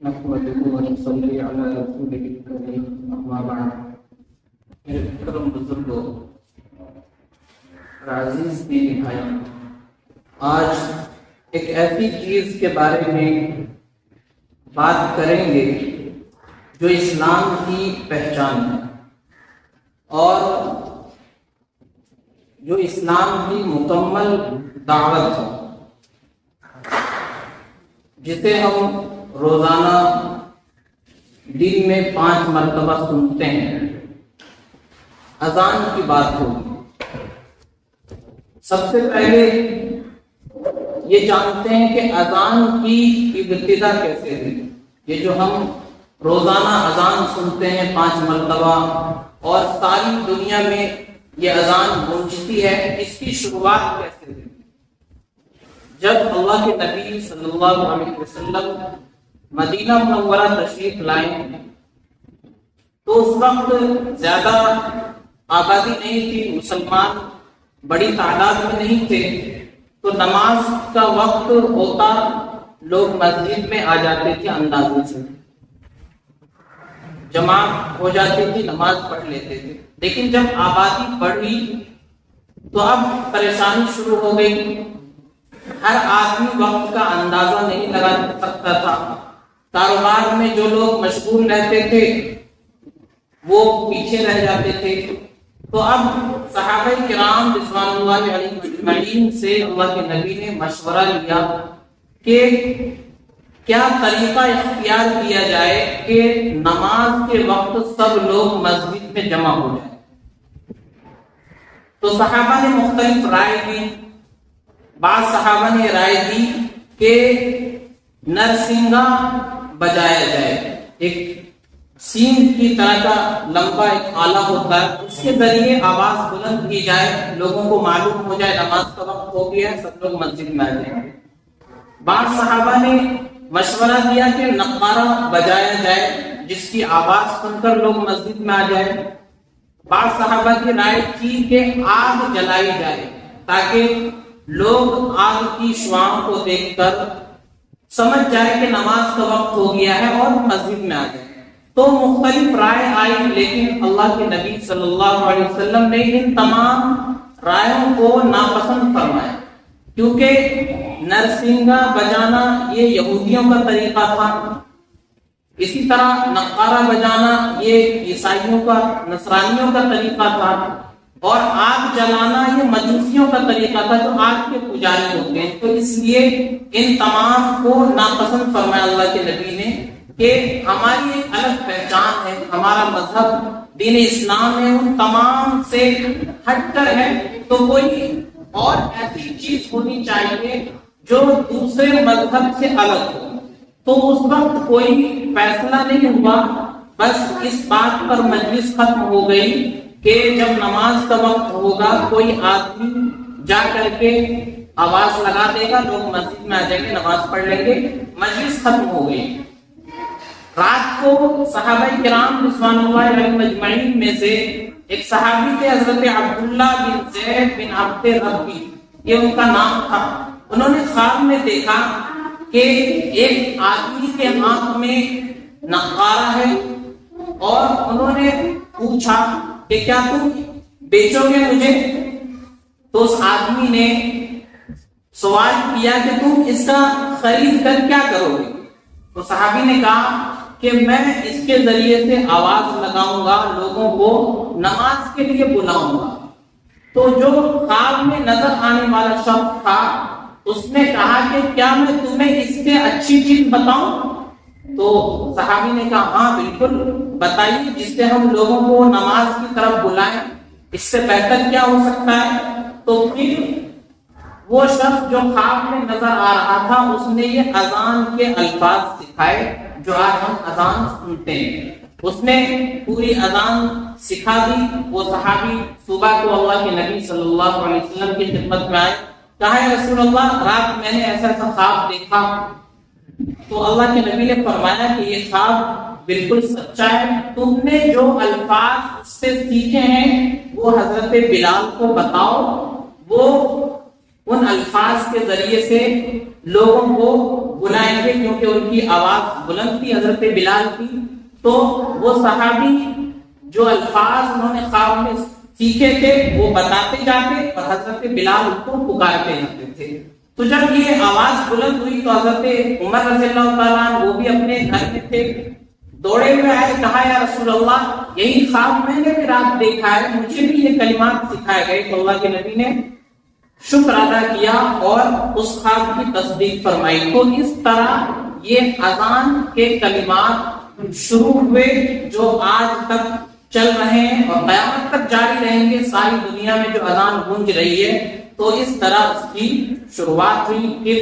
نحمده ونصلي على رسوله الكريم اما بعد. میرے محترم بزرگوں اور عزیز دینی بھائی، آج ایک ایسی چیز کے بارے میں بات کریں گے جو اسلام کی پہچان ہے اور جو اسلام کی مکمل دعوت ہے، جسے ہم روزانہ دن میں 5 مرتبہ سنتے ہیں. اذان کی بات ہوگی. سب سے پہلے یہ جانتے ہیں کہ اذان کی ابتدا کیسے ہوئی. یہ جو ہم روزانہ اذان سنتے ہیں 5 مرتبہ اور ساری دنیا میں یہ اذان گونجتی ہے، اس کی شروعات کیسے ہوئی؟ جب اللہ کے نبی صلی اللہ علیہ وسلم مدینہ منورہ تشریف لائے تو اس وقت زیادہ آبادی نہیں تھی، مسلمان بڑی تعداد میں نہیں تھے، تو نماز کا وقت ہوتا لوگ مسجد میں آ جاتے تھے، اندازے سے جماعت ہو جاتی تھی، نماز پڑھ لیتے تھے. لیکن جب آبادی بڑھی تو اب پریشانی شروع ہو گئی. ہر آدمی وقت کا اندازہ نہیں لگا سکتا تھا. کاروبار میں جو لوگ مشغول رہتے تھے وہ پیچھے رہ جاتے تھے. تو اب صحابہ کرام رضوان اللہ علیہم اجمعین سے اللہ کے نبی نے مشورہ لیا کہ کیا طریقہ اختیار کیا جائے کہ نماز کے وقت سب لوگ مسجد میں جمع ہو جائیں. تو صحابہ نے مختلف رائے دی. بعض صحابہ نے رائے دی کہ نرسنگا بجایا جائے. ایک سین کی طرح کا لمبا ایک آلہ ہوتا ہے، اس کے ذریعے آواز بلند کی جائے، لوگوں کو معلوم ہو جائے نماز کا وقت ہو گیا ہے، سب لوگ مسجد میں آ جائیں. بعض صحابہ نے مشورہ دیا کہ نقارہ بجایا جائے جس کی آواز سن کر لوگ مسجد میں آ جائیں. بعض صحابہ کی رائے تھی کہ آگ جلائی جائے تاکہ لوگ آگ کی شعاعوں کو دیکھ کر سمجھ جائے کہ نماز کا وقت ہو گیا ہے اور مسجد میں آ جائے. تو مختلف رائے آئی، لیکن اللہ کے نبی صلی اللہ علیہ وسلم نے ان تمام رائےوں کو ناپسند فرمایا، کیونکہ نرسنگا بجانا یہ یہودیوں کا طریقہ تھا، اسی طرح نقارہ بجانا یہ عیسائیوں کا، نصرانیوں کا طریقہ تھا، اور آگ جلانا یہ مجوسیوں کا طریقہ تھا جو آگ کے پجاری ہوتے ہیں. تو اس لیے ان تمام کو ناپسند فرمایا اللہ کے نبی نے کہ ہماری ایک الگ پہچان ہے، ہمارا مذہب دین اسلام ہے، ان تمام سے ہٹ کر ہے، تو کوئی اور ایسی چیز ہونی چاہیے جو دوسرے مذہب سے الگ ہو. تو اس وقت کوئی فیصلہ نہیں ہوا، بس اس بات پر مجلس ختم ہو گئی کہ جب نماز کا وقت ہوگا کوئی آدمی جا کر کے آواز لگا دے گا، لوگ مسجد میں آ جائیں گے، نماز پڑھ لیں گے. مجلس ختم ہو گئی. رات کو صحابہ کرام رضوان اللہ علیہم اجمعین میں سے ایک صحابی تھے حضرت عبداللہ بن زید بن عبد ربی، یہ ان کا نام تھا. انہوں نے خواب میں دیکھا کہ ایک آدمی کے آنکھ میں نقارہ ہے، اور انہوں نے پوچھا کہ کیا تم بیچو گے مجھے؟ تو اس آدمی نے سوال کیا کہ تم اس کا خرید کر کیا کرو گے؟ تو صحابی نے کہا کہ میں اس کے ذریعے سے آواز لگاؤں گا، لوگوں کو نماز کے لیے بلاؤں گا. تو جو خواب میں نظر آنے والا شخص تھا اس نے کہا کہ کیا میں تمہیں اس سے اچھی چیز بتاؤں؟ تو صحابی نے کہا ہاں بالکل بتائیے، جس سے ہم لوگوں کو نماز کی طرف بلائیں، اس سے بہتر کیا ہو سکتا ہے؟ تو پھر وہ شخص جو خواب میں نظر آ رہا تھا اس نے یہ اذان کے الفاظ سکھائے جو آج ہم اذان سنتے ہیں. اس نے پوری اذان سکھا دی. وہ صحابی صبح کو اللہ کے نبی صلی اللہ علیہ وسلم کی خدمت میں آئے، کہا ہے رسول اللہ رات میں نے ایسا ایسا خواب دیکھا. تو اللہ کے نبی نے فرمایا کہ یہ خواب بالکل سچا ہے، تم نے جو الفاظ اس سے سیکھے ہیں وہ حضرت بلال کو بتاؤ، وہ ان الفاظ کے ذریعے سے لوگوں کو بلائیں گے کیونکہ ان کی آواز بلند تھی حضرت بلال کی. تو وہ صحابی جو الفاظ انہوں نے خواب میں سیکھے تھے وہ بتاتے جاتے اور حضرت بلال ان کو پکارتے جاتے تھے. تو جب یہ آواز بلند ہوئی تو حضرت عمر رضی اللہ تعالیٰ عنہ وہ بھی اپنے گھر میں تھے, دوڑے ہوئے آئے, کہا یا رسول اللہ یہی خواب میں نے بھی رات دیکھا ہے, مجھے بھی یہ کلمات سکھائے گئے. تو اللہ کے نبی نے شکر ادا کیا اور اس خواب کی تصدیق فرمائی. تو اس طرح یہ اذان کے کلمات شروع ہوئے جو آج تک چل رہے ہیں اور قیامت تک جاری رہیں گے. ساری دنیا میں جو اذان گونج رہی ہے تو اس طرح اس کی شروعات ہوئی. پھر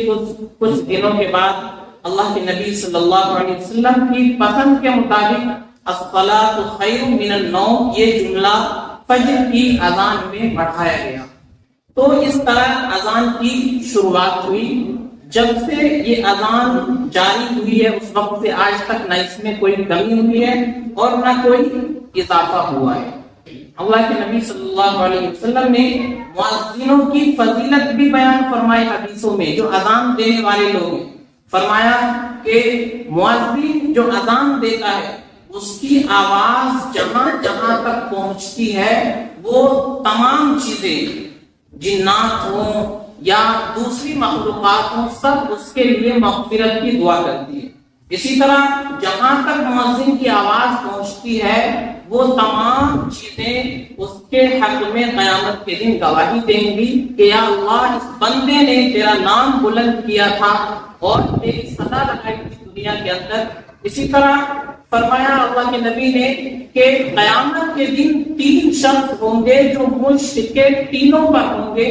کچھ دنوں کے بعد اللہ کے نبی صلی اللہ علیہ وسلم کی پسند کے مطابق الصلاۃ خیر من النوم یہ جملہ فجر کی اذان میں بڑھایا گیا. تو اس طرح اذان کی شروعات ہوئی. جب سے یہ اذان جاری ہوئی ہے اس وقت سے آج تک نہ اس میں کوئی کمی ہوئی ہے اور نہ کوئی اضافہ ہوا ہے. اللہ کے نبی صلی اللہ علیہ وسلم نے مؤذنوں کی فضیلت بھی بیان فرمائی حدیثوں میں, جو اذان دینے والے لوگ ہیں. فرمایا کہ مؤذن جو اذان دیتا ہے اس کی آواز جہاں جہاں تک پہنچتی ہے وہ تمام چیزیں جنات ہوں یا دوسری مخلوقات ہوں سب اس کے لیے مغفرت کی دعا کرتی ہے. اسی طرح جہاں تک مؤذن کی آواز پہنچتی ہے وہ تمام چیزیں اس کے حق میں قیامت کے دن گواہی دیں گی کہ یا اللہ اس بندے نے تیرا نام بلند کیا تھا اور تیری صدا لگائی تھی دنیا کے اندر. اسی طرح فرمایا اللہ کے نبی نے کہ قیامت کے دن 3 شخص ہوں گے جو مجھ کے تینوں پر ہوں گے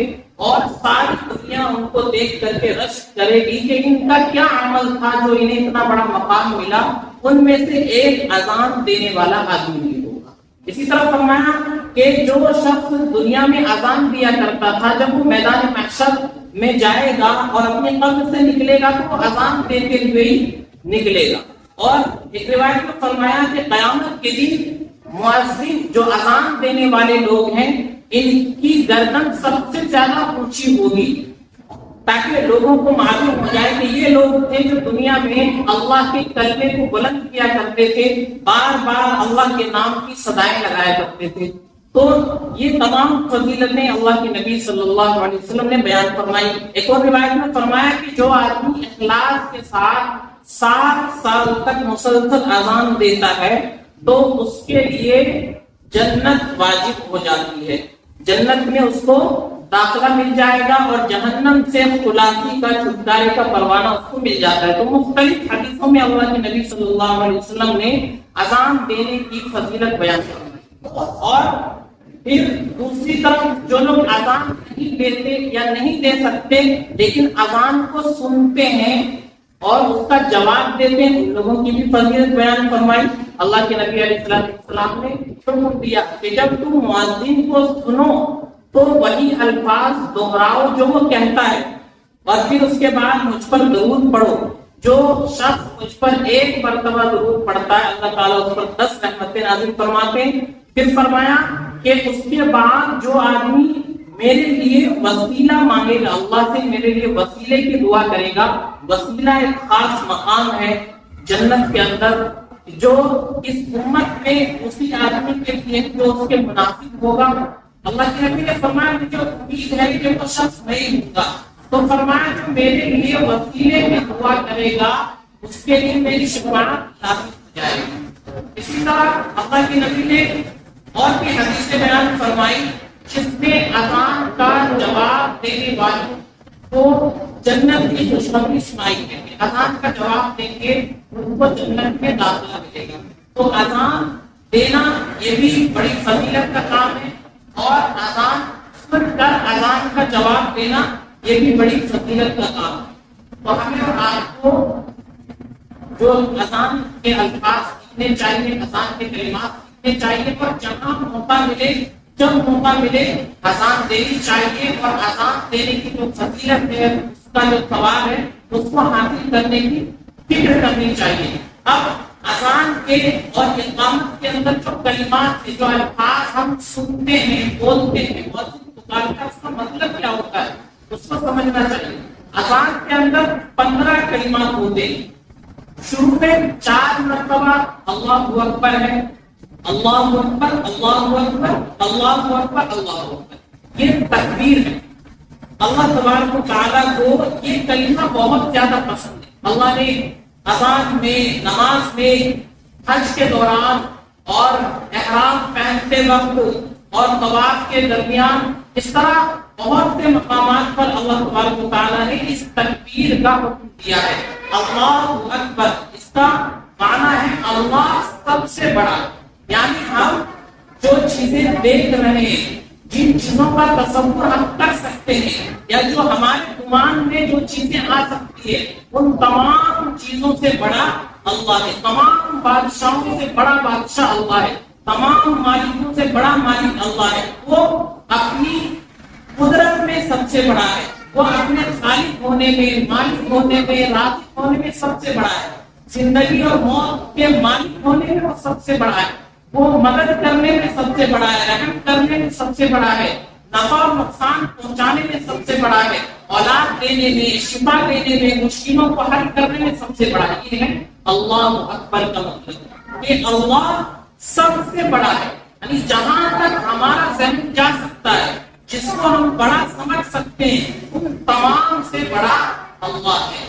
اور ساری دنیا ان کو دیکھ کر کے رشک کرے گی کہ ان کا کیا عمل تھا جو انہیں اتنا بڑا مقام ملا. ان میں سے ایک اذان دینے والا آدمی بھی ہوگا. اسی طرح فرمایا کہ جو شخص دنیا میں اذان دیا کرتا تھا جب وہ میدان محشر میں جائے گا اور اپنے قبر سے نکلے گا تو وہ اذان دیتے ہوئے ہی نکلے گا. اور ایک روایت میں فرمایا کہ قیامت کے دن مؤذن جو اذان دینے والے لوگ ہیں ان کی گردن سب سے زیادہ اونچی ہوگی تاکہ لوگوں کو معلوم ہو جائے کہ یہ لوگ تھے جو دنیا میں اللہ کے کلمے کو بلند کیا کرتے تھے, بار بار اللہ کے نام کی صدائیں لگایا کرتے تھے. تو یہ تمام فضیلتیں اللہ کے نبی صلی اللہ علیہ وسلم نے بیان فرمائی. ایک اور روایت میں فرمایا کہ جو آدمی اخلاص کے ساتھ 7 سال تک مسلسل اذان دیتا ہے تو اس کے لیے جنت واجب ہو جاتی ہے, جنت میں اس کو داخلہ مل جائے گا اور جہنم سے خلاصی کا چھٹکارے کا پروانہ اس کو مل جاتا ہے. تو مختلف حدیثوں میں اللہ کے نبی صلی اللہ علیہ وسلم نے اذان دینے کی فضیلت بیان فرمائی. اور پھر دوسری طرف جو لوگ اذان نہیں دیتے یا نہیں دے سکتے لیکن اذان کو سنتے ہیں اور اس کا جواب دیتے ہیں ان لوگوں کی بھی فضیلت بیان فرمائی. اللہ کے نبی علیہ السلام نے حکم دیا کہ جب تم مؤذن کو سنو تو وہی الفاظ دہراؤ جو وہ کہتا ہے اور پھر اس کے بعد مجھ پر درود پڑھو. جو شخص مجھ پر 1 مرتبہ درود پڑھتا ہے اللہ تعالیٰ اس پر 10 رحمتیں نازل فرماتے ہیں. پھر فرمایا کہ اس کے بعد جو آدمی میرے لیے وسیلہ مانگے گا, اللہ سے میرے لیے وسیلے کی دعا کرے گا. وسیلہ ایک خاص مقام ہے جنت کے اندر جو اس امت میں اسی آدمی کے لیے جو اس کے مناسب ہوگا. اللہ کے نبی نے فرمایا مجھے امید ہے کہ وہ شخص نہیں ہوگا. تو فرمایا جو میرے لیے وسیلے میں دعا کرے گا اس کے لیے میری شفاعت ثابت ہو جائے گی. اسی طرح اللہ کے نبی نے اور بھی حدیث بیان فرمائی جس میں اذان کا جواب دینے والوں کو جنت کی خوشخبری سنائی ہے کہ اذان کا جواب دیں گے ان کو جنت میں داخلہ ملے گا. تو اذان دینا یہ بھی بڑی فضیلت کا کام ہے اور اذان سن کر اذان کا جواب دینا یہ بھی بڑی فضیلت کا کام ہے. تو ہمیں اور آپ کو جو اذان کے الفاظ سیکھنے چاہیے, اذان کے کلمات سیکھنے چاہیے اور جہاں موقع ملے جب موقع ملے اذان دینی چاہیے اور اذان دینے کی جو فضیلت ہے اس کا جو ثواب ہے اس کو حاصل کرنے کی فکر کرنی چاہیے. اب اذان کے اور اقامت کے اندر جو کلمات جو الفاظ ہم سنتے ہیں بولتے ہیں اس کا مطلب کیا ہوتا ہے اس کو سمجھنا چاہیے. اذان کے اندر 15 کلمات ہوتے ہیں. شروع میں 4 مرتبہ اللہ اکبر ہے، اللہ اکبر اللہ اکبر اللہ اکبر اللہ اکبر، یہ تکبیر ہے. اللہ تبارک و تعالیٰ کو یہ کلمہ بہت زیادہ پسند ہے. اللہ نے اذان میں، نماز میں، حج کے دوران اور احرام پہنتے وقت اور طواف کے درمیان اس طرح بہت سے مقامات پر اللہ تبارک و تعالیٰ نے اس تکبیر کا حکم دیا ہے. اللہ اکبر، اس کا معنی ہے اللہ سب سے بڑا. یعنی ہم جو چیزیں دیکھ رہے ہیں، جن چیزوں کا تصور ہم کر سکتے ہیں یا جو ہمارے گمان میں جو چیزیں آ سکتی ہے، ان تمام چیزوں سے بڑا اللہ ہے. تمام بادشاہوں سے بڑا بادشاہ اللہ ہے. تمام مالکوں سے بڑا مالک اللہ ہے. وہ اپنی قدرت میں سب سے بڑا ہے. وہ اپنے خالق ہونے میں، مالک ہونے میں، رازق ہونے میں سب سے بڑا ہے. زندگی اور موت کے مالک ہونے میں وہ سب سے بڑا ہے. وہ مدد کرنے میں سب سے بڑا ہے، رحم کرنے میں سب سے بڑا ہے، نفع اور نقصان پہنچانے میں سب سے بڑا ہے، اولاد دینے میں، شفا دینے میں، مشکلوں کو حل کرنے میں سب سے بڑا ہے. یہ ہے اللہ اکبر کا مطلب. یہ اللہ سب سے بڑا ہے. یعنی جہاں تک ہمارا ذہن جا سکتا ہے، جس کو ہم بڑا سمجھ سکتے ہیں، ان تمام سے بڑا اللہ ہے.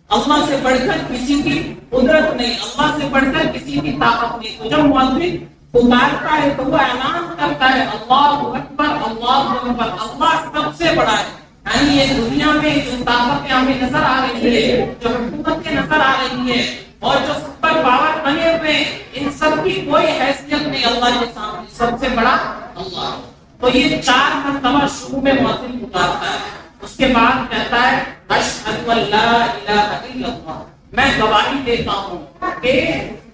اللہ سے بڑھ کر کسی کی قدرت نہیں، اللہ سے بڑھ کر کسی کی طاقت نہیں. تو جب مؤذن پکارتا ہے تو وہ اعلان کرتا ہے اللہ اکبر اللہ اکبر، اللہ سب سے بڑا ہے. یعنی یہ دنیا میں جو طاقتیں ہمیں نظر آ رہی ہے، جو حکومتیں نظر آ رہی ہے اور جو سپر پاور بنے ہوئے، ان سب کی کوئی حیثیت نہیں اللہ کے سامنے. سب سے بڑا اللہ. تو یہ 4 مرتبہ شروع میں مؤذن پکارتا ہے. اس کے بعد کہتا ہے اشہد ان لا الہ الا اللہ، میں گواہی دیتا ہوں کہ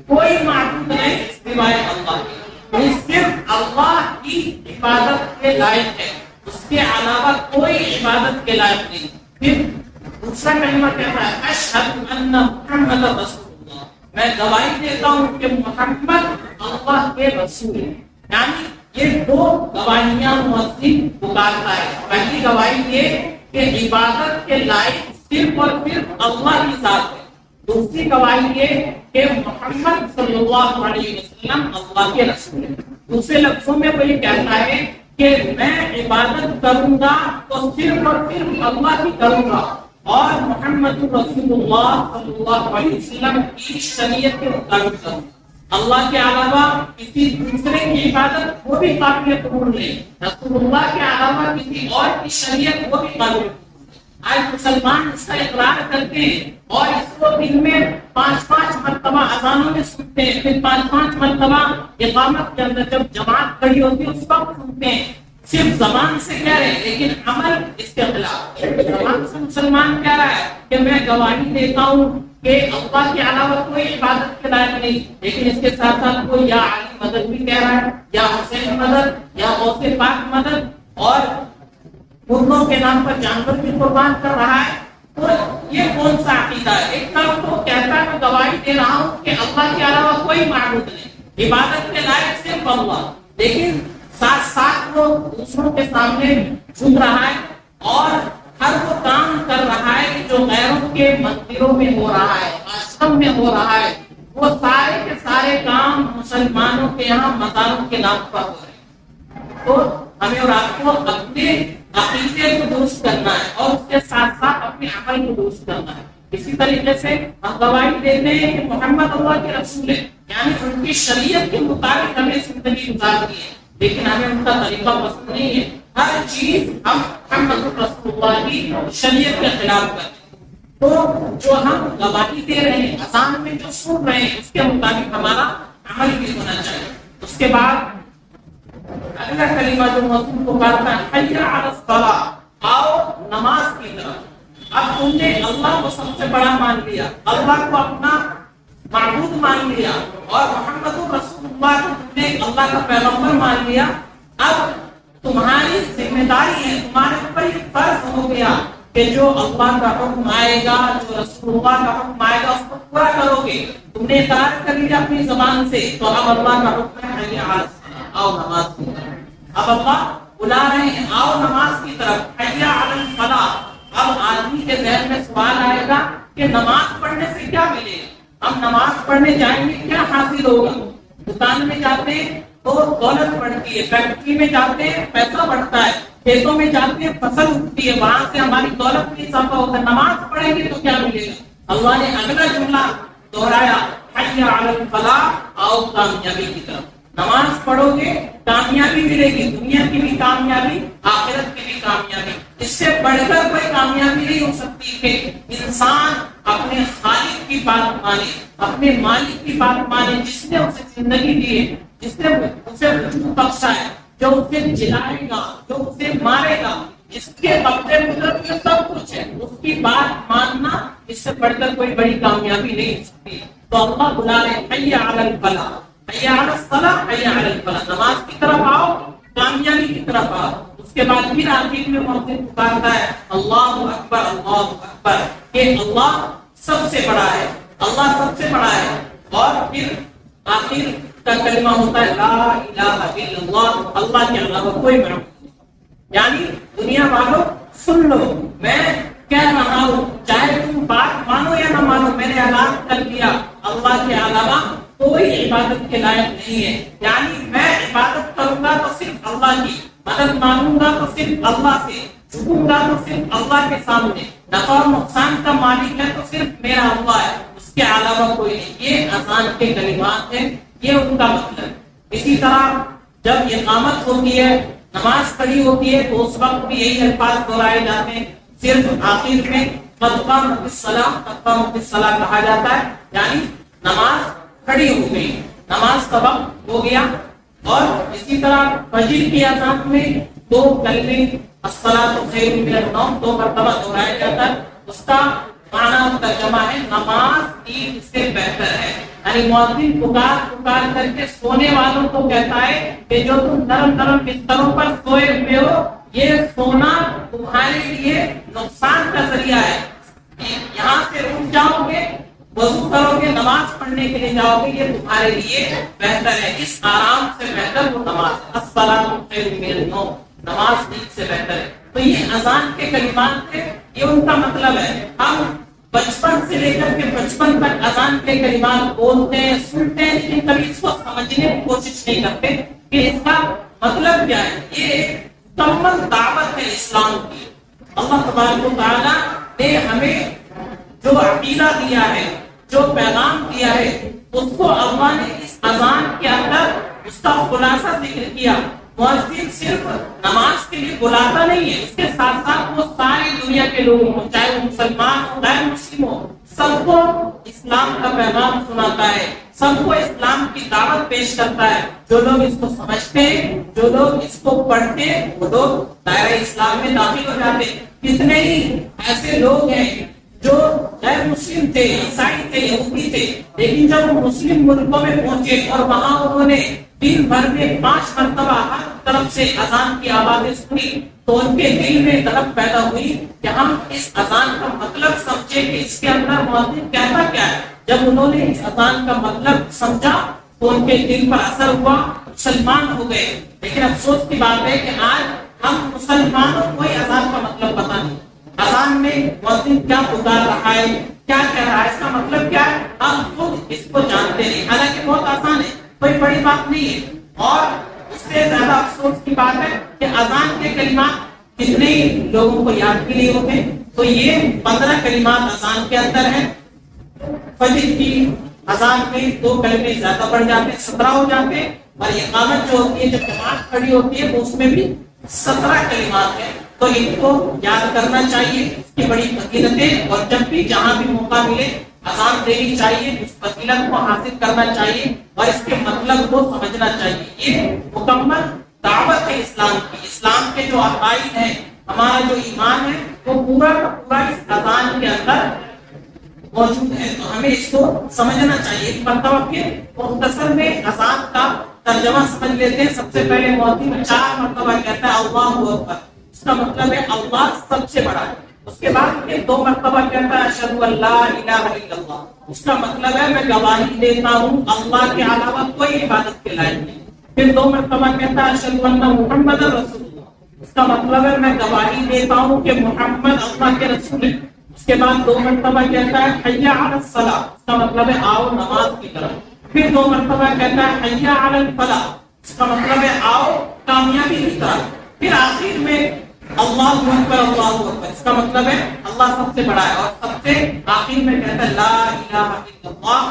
کوئی معبود نہیں سوائے اللہ کے، وہ صرف اللہ کی عبادت کے لائق ہے، اس کے علاوہ کوئی عبادت کے لائق نہیں. پھر دوسرا کلمہ کہتا ہے اشہد ان محمد رسول اللہ، میں گواہی دیتا ہوں کہ محمد اللہ کے رسول ہیں. یعنی یہ 2 گواہیاں مؤذن پکارتا ہے. پہلی گواہی یہ کہ عبادت کے لائق صرف اور صرف اللہ کی ذات ہے. دوسری گواہی یہ کہ محمد صلی اللہ علیہ وسلم اللہ کے رسول ہیں. دوسرے لفظوں میں وہ یہ کہتا ہے کہ میں عبادت کروں گا تو صرف اور صرف اللہ کی کروں گا، اور محمد رسول اللہ صلی اللہ علیہ وسلم کی شریعت کے مطابق کروں گا. اللہ کے علاوہ کسی دوسرے کی عبادت وہ بھی قابل قبول نہیں، رسول اللہ کے علاوہ کسی اور کی شریعت وہ بھی قابل قبول. آج مسلمان اس کا اقرار کرتے ہیں اور اس کو دن میں 5-5 مرتبہ اذانوں میں سنتے ہیں، پھر 5-5 مرتبہ اقامت کے اندر جب جماعت کھڑی ہوتی ہے اس وقت سنتے ہیں. صرف زبان سے کہہ رہے ہیں لیکن عمل اس کے خلاف. زبان سے مسلمان کہہ رہا ہے کہ میں گواہی دیتا ہوں کہ اللہ کے علاوہ کوئی عبادت کے لائق نہیں، لیکن اس کے ساتھ ساتھ وہ یا علی مدد بھی کہہ رہا ہے، یا حسین مدد، یا غوث پاک مدد، اور مردوں کے نام پر جانور بھی قربان کر رہا ہے. تو یہ کون سا عقیدہ ہے؟ ایک طرف تو کہتا ہے میں گواہی دے رہا ہوں کہ اللہ کے علاوہ کوئی معبود نہیں، عبادت کے لائق صرف اللہ، لیکن ساتھ ساتھ وہ دوسروں کے سامنے جھک رہا ہے اور ہر وہ کام کر رہا ہے جو غیروں کے مندروں میں ہو رہا ہے، آشرم میں ہو رہا ہے. وہ سارے کے سارے کام مسلمانوں کے یہاں مزاروں کے نام پر ہو رہے ہیں. تو ہمیں اور آپ کو اپنے عقیدے کو درست کرنا ہے اور اس کے ساتھ ساتھ اپنے عمل کو درست کرنا ہے. اسی طریقے سے ہم گواہی دیتے ہیں کہ محمد اللہ کے رسول ہیں، یعنی ان کی شریعت کے مطابق ہمیں زندگی گزارنی ہے، لیکن ہمیں ان کا طریقہ پسند نہیں ہے. ہر چیز ہم محمد رسول اللہ کی شریعت کے خلاف کرتے ہیں. تو جو ہم گواہی دے رہے ہیں، اذان میں جو سن رہے ہیں، اس کے مطابق ہمارا عمل بھی ہونا چاہیے. اس کے بعد اگلا کلمہ جو مؤذن پکارتا ہے حی علی الصلاۃ، آؤ نماز کی طرف. اب تم نے اللہ کو سب سے بڑا مان لیا، اللہ کو اپنا معبود مان لیا، اور محمد رسول اللہ کو تم نے اللہ کا پیغمبر مان لیا. اب تمہاری ذمہ داری ہے، تمہارے اوپر یہ فرض ہو گیا کہ جو اللہ کا حکم آئے گا، جو رسول اللہ کا حکم آئے گا، اس کو پورا کرو گے. تم نے اقرار کر لیا اپنی زبان سے، تو اب اللہ کا حکم ہے حی علی الصلاۃ، آؤ نماز کی طرف. اب اللہ بلا رہے ہیں آؤ نماز کی طرف. حی علی الفلاح، اب آدمی کے ذہن میں سوال آئے گا کہ نماز پڑھنے سے کیا ملے گا؟ ہم نماز پڑھنے جائیں گے کیا حاصل ہوگا؟ دکان میں جاتے ہیں تو دولت بڑھتی ہے، فیکٹری میں جاتے ہیں پیسہ بڑھتا ہے، کھیتوں میں جاتے ہیں فصل اگتی ہے، وہاں سے ہماری دولت میں اضافہ ہوتا ہے۔ نماز پڑھیں گے تو کیا ملے گا؟ اللہ نے اگلا جملہ دہرایا، حی علی الفلاح، آؤ کامیابی کی طرف۔ نماز پڑھو گے کامیابی ملے گی، دنیا کی بھی کامیابی، آخرت کی بھی کامیابی۔ اس سے بڑھ کر کوئی کامیابی نہیں ہو سکتی کہ انسان اپنے خالق کی بات مانے، اپنے مالک کی بات مانے، جس نے اسے زندگی دی ہے، جس نے اسے وجود بخشا ہے، جو اسے جلائے گا، جو اسے مارے گا، جس کے قبضے میں سب کچھ ہے، اس کی بات ماننا اس سے بڑھ کر کوئی بڑی کامیابی نہیں ہو سکتی۔ تو اللہ بلا رہے حی علی الفلاح، حی علی الصلاح، حی علی الفلاح، نماز کی طرف آؤ، کامیابی کی طرف آؤ۔ اس کے بعد پھر آخر میں مؤذن پکارتا ہے اللہ اکبر، اللہ اکبر، کہ اللہ سب سے بڑا ہے، اللہ سب سے بڑا ہے۔ اور پھر آخر کا کلمہ ہوتا ہے لا الہ الا اللہ، اللہ کے علاوہ کوئی معبود نہیں۔ یعنی دنیا والوں سن لو، میں کہہ رہا ہوں، چاہے تم بات مانو یا نہ مانو، میں نے اعلان کر دیا اللہ کے علاوہ کوئی عبادت کے لائق نہیں ہے۔ یعنی میں عبادت کروں گا تو صرف اللہ کی، مدد مانگوں گا تو صرف اللہ سے، جھکوں گا تو صرف اللہ کے سامنے، نفع اور نقصان کا مالک ہے تو صرف میرا اللہ ہے، اس کے علاوہ کوئی نہیں۔ یہ اذان کے کلمات ہیں، یہ ان کا مطلب۔ اسی طرح جب اقامت ہوتی ہے، نماز پڑھی ہوتی ہے، تو اس وقت بھی یہی الفاظ دہرائے جاتے ہیں، صرف آخر میں قد قامت الصلاۃ، قد قامت الصلاۃ کہا جاتا ہے، یعنی نماز کھڑی ہو گئی، نماز کا وقت ہو گیا۔ اور اسی طرح فجر کی اذان میں دو کلمے الصلاۃ خیر من النوم دو مرتبہ دہرایا جاتا ہے، اس کا معنی اور ترجمہ ہے نماز نیند سے بہتر ہے۔ یعنی مؤذن پکار کر کے سونے والوں کو کہتا ہے کہ جو تم نرم نرم بستروں پر سوئے ہوئے ہو، یہ سونا تمہارے لیے نقصان کا ذریعہ ہے۔ یہاں سے اٹھ جاؤ گے، وضو کرو گے، نماز پڑھنے کے لیے جاؤ گے، یہ تمہارے لیے بہتر ہے۔ اس آرام سے بہتر وہ نماز ہے۔ الصلاۃ خیر من النوم، نماز نیند سے بہتر ہے۔ تو یہ اذان کے کلمات تھے، یہ ان کا مطلب ہے۔ ہم بچپن سے لے کر کے بچپن تک اذان کے کلمات بولتے ہیں، سنتے ہیں، لیکن کبھی اس کو سمجھنے کی کوشش نہیں کرتے کہ اس کا مطلب کیا ہے۔ یہ ایک مکمل دعوت ہے اسلام کی۔ اللہ تبارک و تعالیٰ نے ہمیں جو عقیدہ دیا ہے، جو پیغام دیا ہے، اس کو اللہ نے اس اذان کے اندر اس کا خلاصہ ذکر کیا۔ مؤذن صرف نماز کے لیے بلاتا نہیں ہے، اس کے ساتھ ساتھ وہ ساری دنیا کے لوگوں کو، چاہے وہ مسلمان ہو غیر مسلم ہو، سب کو اسلام کا پیغام سناتا ہے، سب کو اسلام کی دعوت پیش کرتا ہے۔ جو لوگ اس کو سمجھتے ہیں، جو لوگ اس کو پڑھتے ہیں، وہ لوگ دائرہ اسلام میں داخل ہو جاتے ہیں۔ کتنے ہی ایسے لوگ ہیں جو غیر مسلم تھے، عیسائی تھے، یہودی تھے، لیکن جب وہ مسلم ملکوں میں پہنچے اور وہاں انہوں نے دن بھر میں 5 مرتبہ ہر طرف سے اذان کی آوازیں سنی، تو ان کے دل میں طلب پیدا ہوئی کہ ہم اس اذان کا مطلب سمجھے کہ اس کے اندر مؤذن کہتا کیا ہے۔ جب انہوں نے اس اذان کا مطلب سمجھا تو ان کے دل پر اثر ہوا، مسلمان ہو گئے۔ لیکن افسوس کی بات ہے کہ آج ہم مسلمانوں کو کوئی اذان کا مطلب پتہ نہیں، اذان میں مؤذن کیا پکار رہا ہے، کیا کہہ رہا ہے، اس کا مطلب کیا ہے، ہم خود اس کو جانتے نہیں۔ حالانکہ بہت آسان ہے، کوئی بڑی بات نہیں ہے۔ اور اس سے زیادہ افسوس کی بات ہے کہ اذان کے کلمات کتنے لوگوں کو یاد بھی نہیں ہوتے۔ تو یہ 15 کلمات اذان کے اندر ہیں۔ فجر کی اذان میں 2 کلمے زیادہ بڑھ جاتے ہیں، 17 ہو جاتے ہیں۔ اور اقامت جو ہوتی ہے، جب جماعت کھڑی ہوتی ہے، تو اس میں بھی 17 کلمات ہیں۔ تو ان کو یاد کرنا چاہیے، اس کی بڑی فضیلتیں، اور جب بھی جہاں بھی موقع ملے اذان دینی چاہیے، اس فضیلت کو حاصل کرنا چاہیے اور اس کے مطلب کو سمجھنا چاہیے۔ یہ مکمل دعوت ہے اسلام کی۔ اسلام کے جو عقائد ہیں، ہمارا جو ایمان ہے، وہ پورا کا پورا اس اذان کے اندر موجود ہے۔ تو ہمیں اس کو سمجھنا چاہیے۔ ایک مرتبہ پھر مختصر میں اذان کا ترجمہ سمجھ لیتے ہیں۔ سب سے پہلے مؤذن 4 مرتبہ کہتا ہے اللہ اکبر، اس کا مطلب ہے اللہ سب سے بڑا ہے۔ اس کے بعد پھر 2 مرتبہ کہتا ہے اشہد ان لا الہ الا اللہ، اس کا مطلب ہے میں گواہی دیتا ہوں اللہ کے علاوہ کوئی عبادت کے لائق نہیں۔ پھر 2 مرتبہ کہتا ہے اشہد ان محمد رسول اللہ، اس کا مطلب ہے میں گواہی دیتا ہوں کہ محمد اللہ کے رسول ہے۔ اس کے بعد 2 مرتبہ کہتا ہے حی علی الصلاۃ، اس کا مطلب ہے آؤ نماز کی طرف۔ پھر 2 مرتبہ کہتا ہے حی علی الفلاح، اس کا مطلب ہے آؤ کامیابی کی طرف۔ پھر آخر میں اللہ اکبر اللہ اکبر، اس کا مطلب ہے اللہ سب سے بڑا ہے، اور سب سے آخر میں کہتا ہے لا الہ الا اللہ،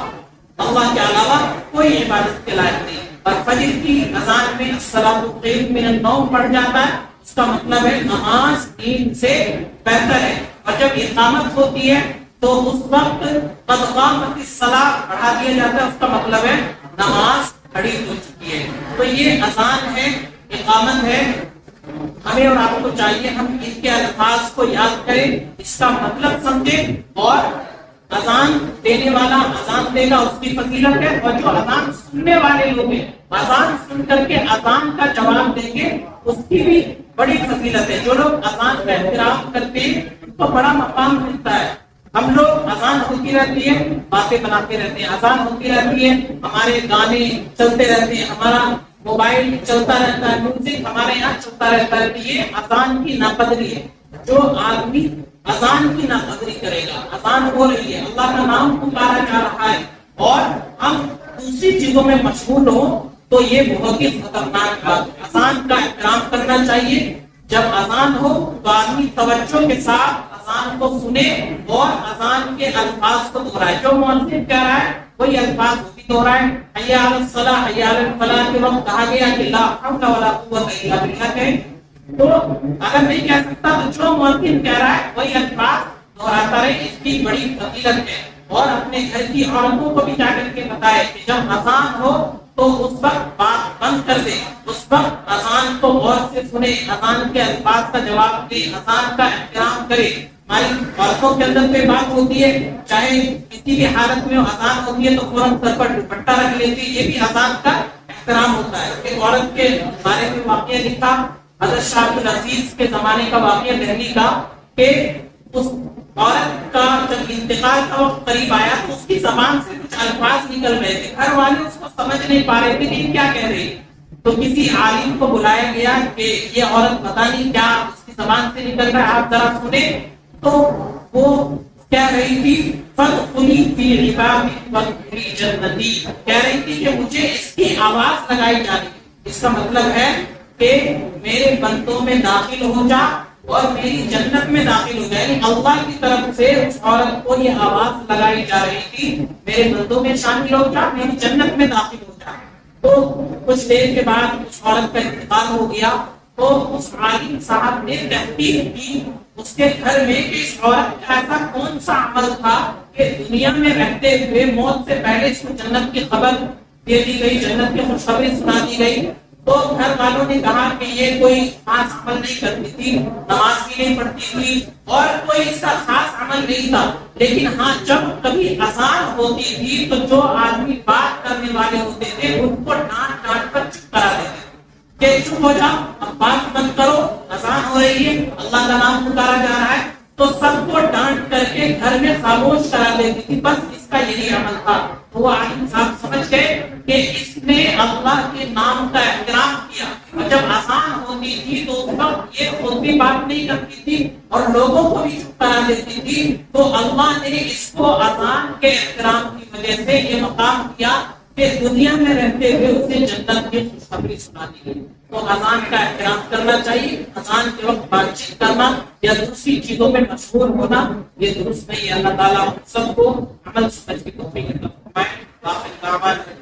اللہ کے علاوہ کوئی عبادت کے لائق نہیں۔ اور فجر کی اذان میں الصلاۃ خیر من النوم پڑھ جاتا ہے، اس کا مطلب ہے نماز نیند سے بہتر ہے۔ اور جب اقامت ہوتی ہے تو اس وقت قد قامت الصلاۃ پڑھا دیا جاتا ہے، اس کا مطلب ہے نماز کھڑی ہو چکی ہے۔ تو یہ اذان ہے، اقامت ہے۔ ہمیں اور آپ کو چاہیے ہم ان کے الفاظ کو یاد کریں، اس کا مطلب سمجھیں، اور اذان دینے والا اذان دے گا اس کی فضیلت ہے، اور جو اذان سننے والے لوگ ہیں اذان سن کر کے اذان کا جواب دیں گے اس کی بھی بڑی فضیلت ہے۔ جو لوگ اذان کا احترام کرتے ہیں ان کو بڑا مقام ملتا ہے۔ ہم لوگ اذان ہوتی رہتی ہے باتیں بناتے رہتے ہیں، اذان ہوتی رہتی ہے ہمارے گانے چلتے رہتے ہیں، ہمارا موبائل چلتا رہتا ہے، میوزک ہمارے یہاں چلتا رہتا ہے۔ تو یہ اذان کی ناقدری ہے۔ جو آدمی اذان کی ناقدری کرے گا، اذان ہو رہی ہے، اللہ کا نام پکارا جا رہا ہے، اور ہم دوسری چیزوں میں مشغول ہوں تو یہ بہت ہی خطرناک بات ہے۔ اذان کا احترام کرنا چاہیے۔ جب اذان ہو تو آدمی توجہ کے ساتھ اذان کو سنے اور اذان کے الفاظ کو دہرائے۔ جو مؤذن کہہ رہا ہے وہی الفاظ بھی دہرائے۔ حی علی الصلاۃ حی علی الفلاح کے وقت کہا گیا کہ لا حول ولا قوت الا باللہ کہیں، تو اگر نہیں کہہ سکتا تو جو مؤذن کہہ رہا ہے وہی الفاظ دہراتا رہے، اس کی بڑی فضیلت ہے۔ اور اپنے گھر کی عورتوں کو بھی جا کر کے بتائے کہ جب اذان ہو تو اس وقت بات بند کر دے، اس وقت اذان کو غور سے سنے، اذان کے الفاظ کا جواب دے، اذان کا احترام کرے۔ ہماری عورتوں کے اندر کوئی بات ہوتی ہے، چاہے کسی بھی حالت میں اذان ہوتی ہے تو فوراً سر پر دوپٹہ رکھ لیتی ہے، یہ بھی اذان کا احترام ہوتا ہے۔ ایک عورت کے بارے میں واقعہ لکھا حضرت شاہ عبد العزیز کے زمانے کا واقعہ دہلی کا، کہ اس عورت کا جب انتقال کا وقت قریب آیا تو اس کی زبان سے کچھ الفاظ نکل رہے تھے، گھر والے اس کو سمجھ نہیں پا رہے تھے کہ یہ کیا کہہ رہی، تو کسی عالم کو بلایا گیا کہ یہ عورت پتہ نہیں کیا اس کی زبان سے نکل رہا ہے، آپ ذرا سنیں۔ تو وہ کہہ رہی تھی فَادْخُلِي فِي عِبَادِي وَادْخُلِي جَنَّتِي، کہہ رہی تھی کہ مجھے اس کی آواز لگائی جا رہی ہے، اس کا مطلب ہے کہ میرے بندوں میں داخل ہو جا اور میری جنت میں داخل ہو جائے۔ یعنی اللہ کی طرف سے اس عورت کو یہ آواز لگائی جا رہی تھی میرے بندوں میں شامل ہو جا، میری جنت میں داخل ہو جا۔ تو کچھ دیر کے بعد اس عورت کا انتقال ہو گیا، تو اس عالم صاحب نے تحقیق کی اس کے گھر میں کہ اس عورت کا ایسا کون سا عمل تھا کہ دنیا میں رہتے ہوئے موت سے پہلے اس کو جنت کی خبر دے دی گئی، جنت کی خوشخبری سنا دی گئی۔ تو گھر والوں نے کہا کہ یہ کوئی خاص عمل نہیں کرتی تھی، نماز بھی نہیں پڑھتی تھی، اور کوئی اس کا خاص عمل نہیں تھا، لیکن ہاں جب کبھی اذان ہوتی تھی تو جو آدمی بات کرنے والے ہوتے تھے ان کو ڈانٹ ڈانٹ کر چپ کرا دیتے کہ چپ ہو جاؤ، اب بات بند کرو، اذان ہو رہی ہے، اللہ کا نام پکارا جا رہا ہے۔ تو سب کو ڈانٹ کر کے گھر میں خاموش کرا دیتی تھی، بس اس کا یہی عمل تھا۔ تو وہ عالم صاحب سمجھ گئے کہ اس نے اللہ کے نام کا احترام کیا، اور جب اذان ہوتی تھی تو اس وقت یہ خود بھی بات نہیں کرتی تھی اور لوگوں کو بھی چپ کرا دیتی تھی، تو اللہ نے اس کو اذان کے احترام کی وجہ سے یہ مقام دیا کہ دنیا میں رہتے ہوئے اسے جنت کی خوشخبری سنا دی گئی۔ تو اذان کا احترام کرنا چاہیے، اذان کے وقت بات چیت کرنا یا دوسری چیزوں میں مشغول ہونا یہ درست نہیں ہے۔ اللہ تعالیٰ سب کو عمل سمجھ کے توفیق عطا فرمائے۔